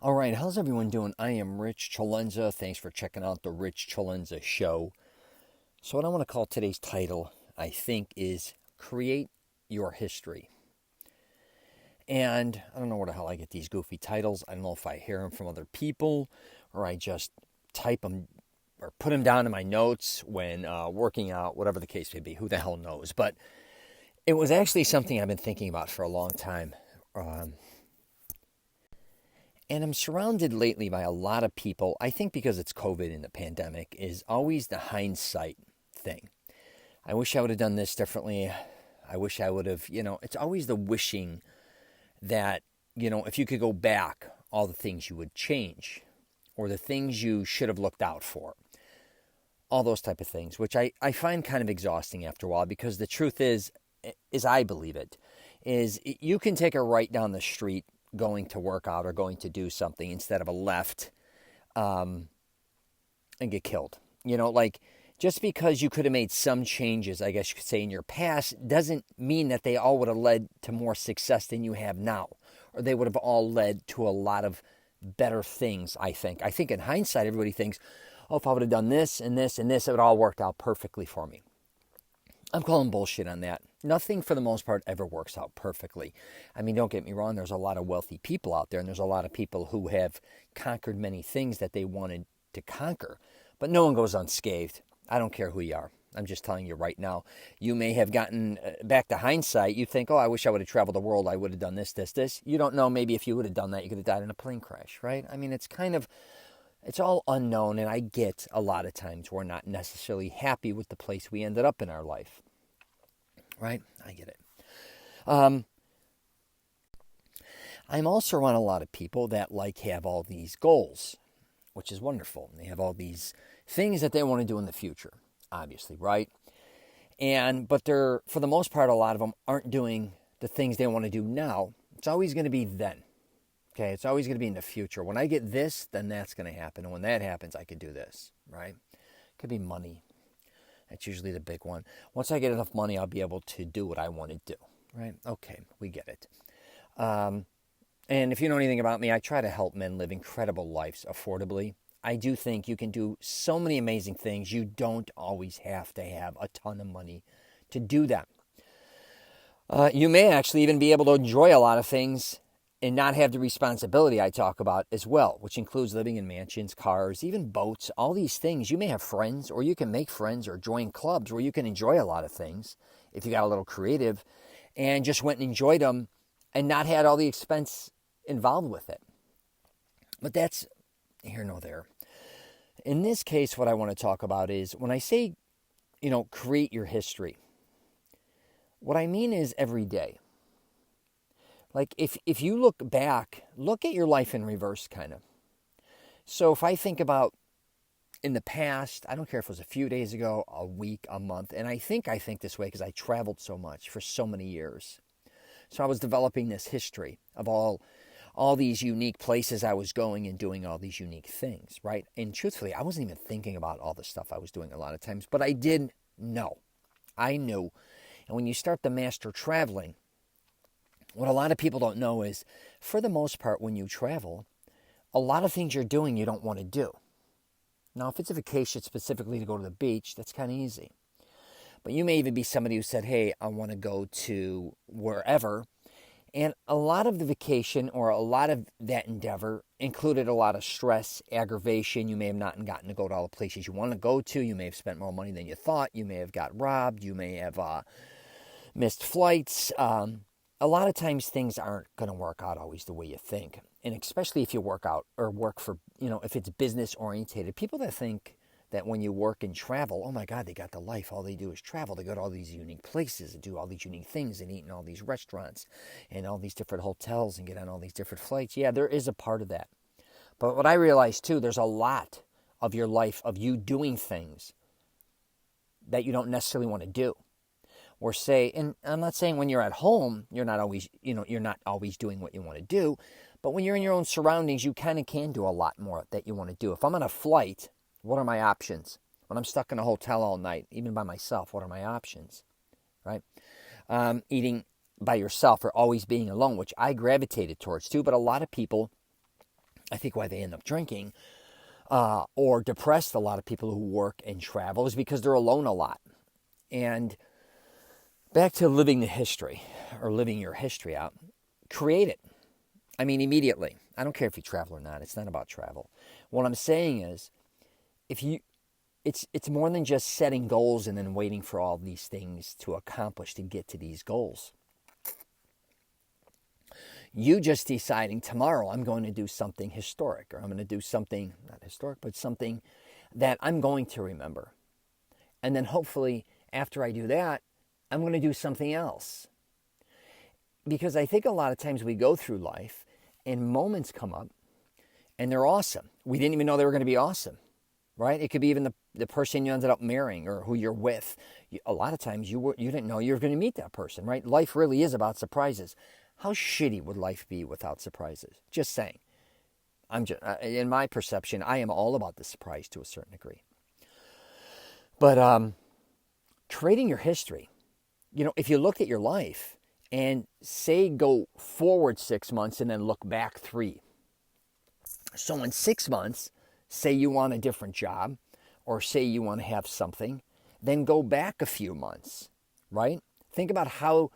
All right, how's everyone doing? I am Rich CELENZA. Thanks for checking out the Rich CELENZA Show. So, what I want to call today's title, I think, is Create Your History. And I don't know where the hell I get these goofy titles. I don't know if I hear them from other people or I just type them or put them down in my notes when working out, whatever the case may be. Who the hell knows? But it was actually something I've been thinking about for a long time. And I'm surrounded lately by a lot of people, I think because it's COVID and the pandemic, is always the hindsight thing. I wish I would have done this differently. I wish I would have, it's always the wishing that, if you could go back, all the things you would change or the things you should have looked out for. All those type of things, which I find kind of exhausting after a while because the truth is I believe it, is you can take a right down the street going to work out or going to do something instead of a left and get killed. Just because you could have made some changes, I guess you could say, in your past doesn't mean that they all would have led to more success than you have now. Or they would have all led to a lot of better things, I think. I think in hindsight, everybody thinks, oh, if I would have done this and this and this, it would all worked out perfectly for me. I'm calling bullshit on that. Nothing, for the most part, ever works out perfectly. I mean, don't get me wrong. There's a lot of wealthy people out there, and there's a lot of people who have conquered many things that they wanted to conquer. But no one goes unscathed. I don't care who you are. I'm just telling you right now. You may have gotten, back to hindsight, you think, oh, I wish I would have traveled the world. I would have done this, this, this. You don't know. Maybe if you would have done that, you could have died in a plane crash, right? I mean, it's all unknown, and I get a lot of times we're not necessarily happy with the place we ended up in our life. Right? I get it. I'm also around a lot of people that have all these goals, which is wonderful. They have all these things that they want to do in the future, obviously, right? But they're, for the most part, a lot of them aren't doing the things they want to do now. It's always going to be then. Okay, it's always going to be in the future. When I get this, then that's going to happen. And when that happens, I could do this, right? It could be money. That's usually the big one. Once I get enough money, I'll be able to do what I want to do, right? Okay, we get it. And if you know anything about me, I try to help men live incredible lives affordably. I do think you can do so many amazing things. You don't always have to have a ton of money to do them. You may actually even be able to enjoy a lot of things and not have the responsibility I talk about as well, which includes living in mansions, cars, even boats, all these things. You may have friends, or you can make friends or join clubs where you can enjoy a lot of things if you got a little creative and just went and enjoyed them and not had all the expense involved with it. But that's here nor there. In this case, what I want to talk about is when I say, create your history, what I mean is every day. Like if you look back, look at your life in reverse, kind of. So if I think about in the past, I don't care if it was a few days ago, a week, a month, and I think this way because I traveled so much for so many years. So I was developing this history of all these unique places I was going and doing all these unique things, right? And truthfully, I wasn't even thinking about all the stuff I was doing a lot of times, but I did know. I knew. And when you start to master traveling, what a lot of people don't know is, for the most part, when you travel, a lot of things you're doing you don't want to do. Now, if it's a vacation specifically to go to the beach, that's kind of easy. But you may even be somebody who said, hey, I want to go to wherever. And a lot of the vacation or a lot of that endeavor included a lot of stress, aggravation. You may have not gotten to go to all the places you want to go to. You may have spent more money than you thought. You may have got robbed. You may have missed flights. A lot of times things aren't going to work out always the way you think. And especially if you work out or work for, if it's business orientated, people that think that when you work and travel, oh my God, they got the life. All they do is travel. They go to all these unique places and do all these unique things and eat in all these restaurants and all these different hotels and get on all these different flights. Yeah, there is a part of that. But what I realized too, there's a lot of your life of you doing things that you don't necessarily want to do. Or say, and I'm not saying when you're at home, you're not always doing what you want to do, but when you're in your own surroundings, you kind of can do a lot more that you want to do. If I'm on a flight, what are my options? When I'm stuck in a hotel all night, even by myself, what are my options, right? Eating by yourself or always being alone, which I gravitated towards too, but a lot of people I think why they end up drinking or depressed, a lot of people who work and travel, is because they're alone a lot. And back to living the history, or living your history out, create it. I mean, immediately. I don't care if you travel or not. It's not about travel. What I'm saying is, it's more than just setting goals and then waiting for all these things to accomplish to get to these goals. You just deciding tomorrow I'm going to do something historic, or I'm going to do something, not historic, but something that I'm going to remember. And then hopefully after I do that, I'm going to do something else. Because I think a lot of times we go through life and moments come up and they're awesome. We didn't even know they were going to be awesome, right? It could be even the person you ended up marrying or who you're with. A lot of times you didn't know you were going to meet that person, right? Life really is about surprises. How shitty would life be without surprises? Just saying. In my perception, I am all about the surprise to a certain degree. But creating your history, if you looked at your life and say go forward 6 months and then look back 3. So in 6 months, say you want a different job or say you want to have something, then go back a few months, right? Think about how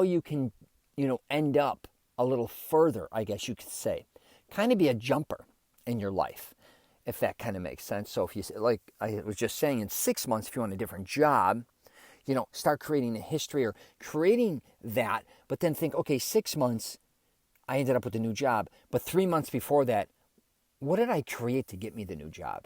you can end up a little further, I guess you could say. Kind of be a jumper in your life, if that kind of makes sense. So if you, like I was just saying, in 6 months, if you want a different job, start creating a history or creating that, but then think, okay, 6 months, I ended up with a new job. But 3 months before that, what did I create to get me the new job,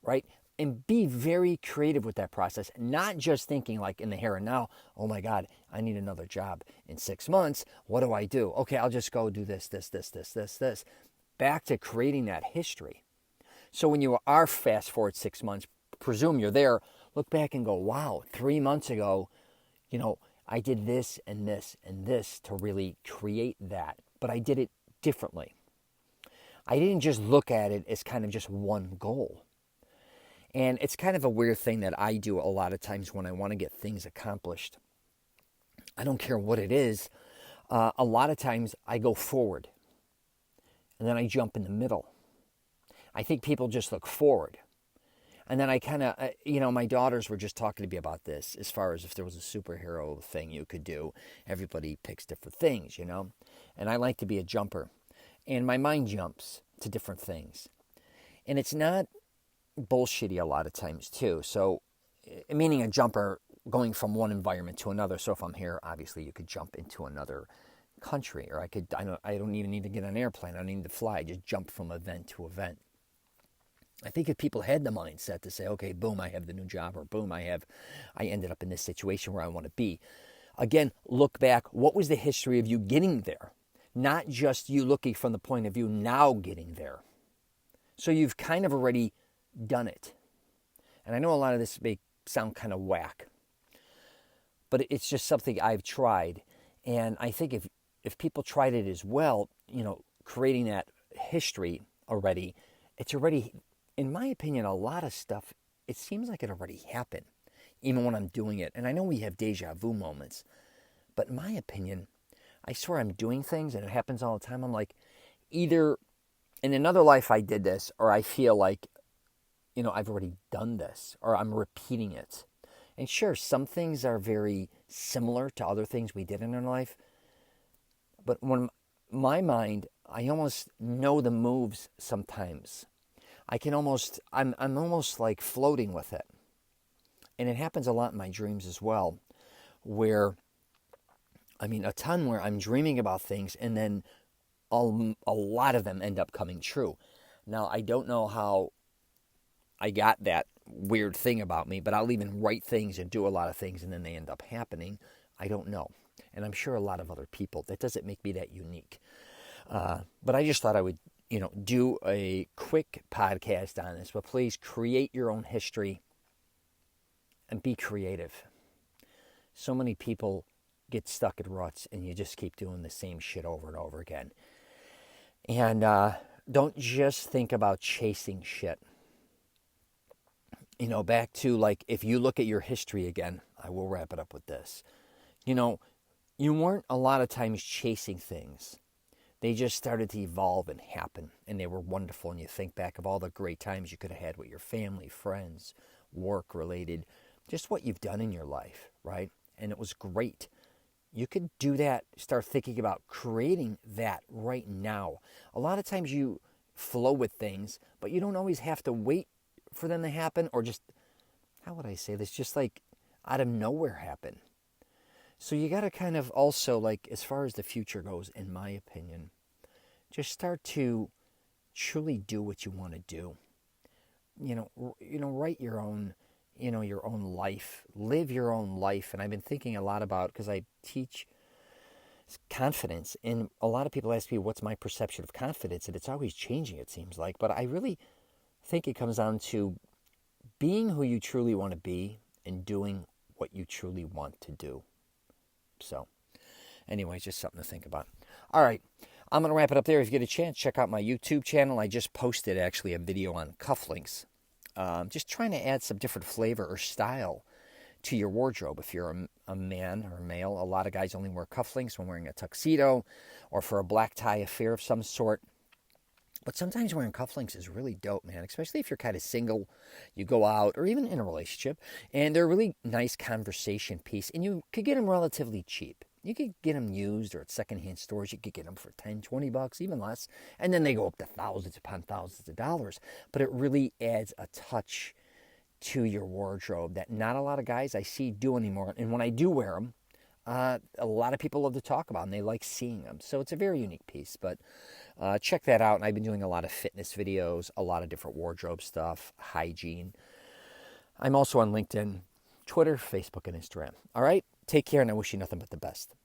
right? And be very creative with that process, not just thinking like in the here and now, oh my God, I need another job in 6 months. What do I do? Okay, I'll just go do this. Back to creating that history. So when you are fast forward 6 months, presume you're there, look back and go, wow, 3 months ago, I did this and this and this to really create that. But I did it differently. I didn't just look at it as kind of just one goal. And it's kind of a weird thing that I do a lot of times when I want to get things accomplished. I don't care what it is. A lot of times I go forward and then I jump in the middle. I think people just look forward. And then I kind of, my daughters were just talking to me about this as far as if there was a superhero thing you could do. Everybody picks different things, And I like to be a jumper. And my mind jumps to different things. And it's not bullshitty a lot of times too. So, meaning a jumper going from one environment to another. So if I'm here, obviously you could jump into another country, or I don't even need to get on an airplane. I don't need to fly. I just jump from event to event. I think if people had the mindset to say, okay, boom, I have the new job, or boom, I ended up in this situation where I want to be. Again, look back. What was the history of you getting there? Not just you looking from the point of view now getting there. So you've kind of already done it. And I know a lot of this may sound kind of whack, but it's just something I've tried. And I think if people tried it as well, creating that history already, it's already, in my opinion, a lot of stuff, it seems like it already happened, even when I'm doing it. And I know we have deja vu moments, but in my opinion, I swear I'm doing things and it happens all the time. I'm like, either in another life I did this, or I feel like, I've already done this, or I'm repeating it. And sure, some things are very similar to other things we did in our life. But when my mind, I almost know the moves sometimes. I'm almost like floating with it. And it happens a lot in my dreams as well, where, a ton where I'm dreaming about things and then a lot of them end up coming true. Now, I don't know how I got that weird thing about me, but I'll even write things and do a lot of things and then they end up happening. I don't know. And I'm sure a lot of other people. That doesn't make me that unique. But I just thought I would, do a quick podcast on this. But please create your own history and be creative. So many people get stuck at ruts and you just keep doing the same shit over and over again. And don't just think about chasing shit. Back to like, if you look at your history again, I will wrap it up with this. You weren't a lot of times chasing things. They just started to evolve and happen, and they were wonderful. And you think back of all the great times you could have had with your family, friends, work related, just what you've done in your life, right? And it was great. You could do that, start thinking about creating that right now. A lot of times you flow with things, but you don't always have to wait for them to happen, or just, how would I say this, just like out of nowhere happen. So you got to kind of also, like, as far as the future goes, in my opinion, just start to truly do what you want to do. Write your own, your own life, live your own life. And I've been thinking a lot about, because I teach confidence, and a lot of people ask me, what's my perception of confidence? And it's always changing, it seems like. But I really think it comes down to being who you truly want to be and doing what you truly want to do. So, anyway, just something to think about. All right, I'm going to wrap it up there. If you get a chance, check out my YouTube channel. I just posted, actually, a video on cufflinks. Just trying to add some different flavor or style to your wardrobe. If you're a man or a male, a lot of guys only wear cufflinks when wearing a tuxedo or for a black tie affair of some sort. But sometimes wearing cufflinks is really dope, man, especially if you're kind of single, you go out, or even in a relationship, and they're a really nice conversation piece, and you could get them relatively cheap. You could get them used or at secondhand stores. You could get them for $10, $20, even less, and then they go up to thousands upon thousands of dollars. But it really adds a touch to your wardrobe that not a lot of guys I see do anymore. And when I do wear them, a lot of people love to talk about them. They like seeing them. So it's a very unique piece. But check that out. And I've been doing a lot of fitness videos, a lot of different wardrobe stuff, hygiene. I'm also on LinkedIn, Twitter, Facebook, and Instagram. All right? Take care, and I wish you nothing but the best.